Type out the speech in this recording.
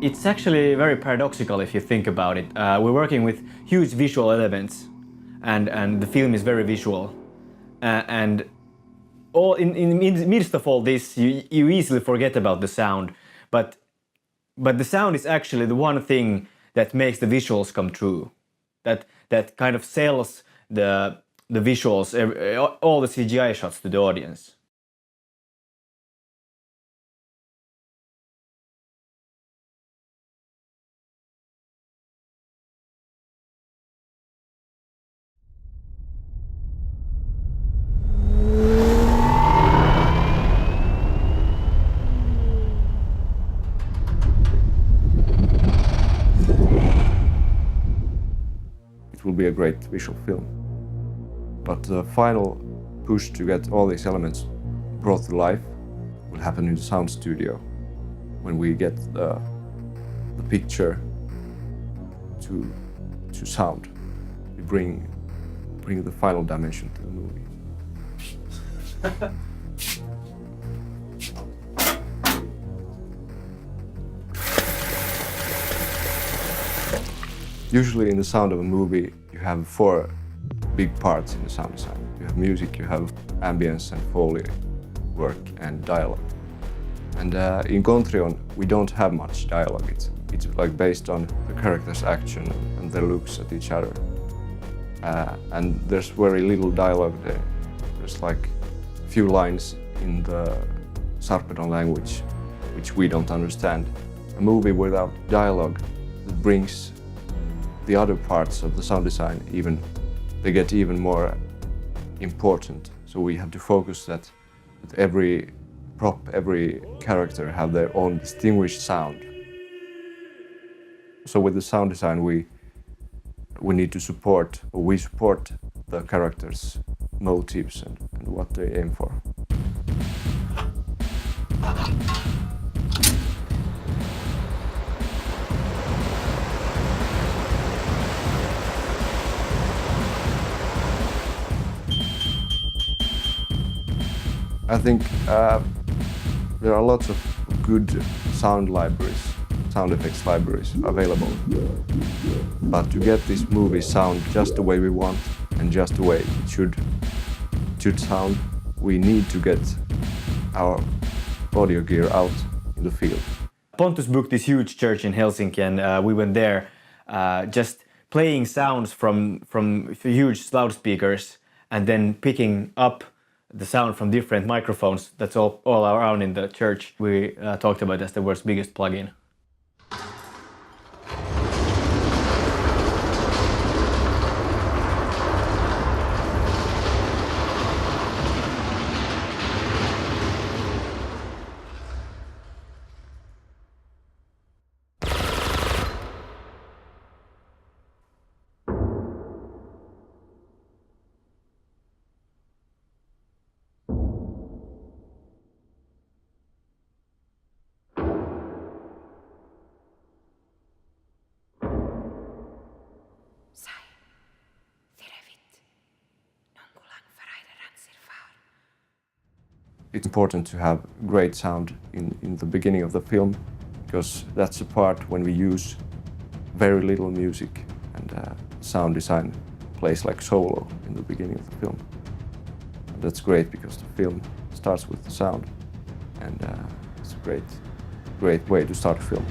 It's actually very paradoxical if you think about it. We're working with huge visual elements, and the film is very visual. And all in the midst of all this, you easily forget about the sound. But the sound is actually the one thing that makes the visuals come true. That kind of sells the visuals, all the CGI shots to the audience. It will be a great visual film. But the final push to get all these elements brought to life will happen in the sound studio when we get the picture to sound. We bring the final dimension to the movie. Usually in the sound of a movie, you have 4 big parts in the sound design. You have music, you have ambience and Foley work and dialogue. And in Gonthrion, we don't have much dialogue. It's like based on the characters' action and their looks at each other. And there's very little dialogue there. There's like a few lines in the Sarpedon language, which we don't understand. A movie without dialogue that brings the other parts of the sound design they get even more important. So we have to focus that every prop, every character have their own distinguished sound. So with the sound design we support the characters' motives and what they aim for. I think there are lots of good sound effects libraries available. But to get this movie sound just the way we want and just the way it should sound, we need to get our audio gear out in the field. Pontus booked this huge church in Helsinki, and we went there just playing sounds from huge loudspeakers and then picking up the sound from different microphones that's all around in the church. We talked about it as the world's biggest plugin. It's important to have great sound in the beginning of the film, because that's the part when we use very little music and sound design plays like solo in the beginning of the film. And that's great because the film starts with the sound, and it's a great way to start a film.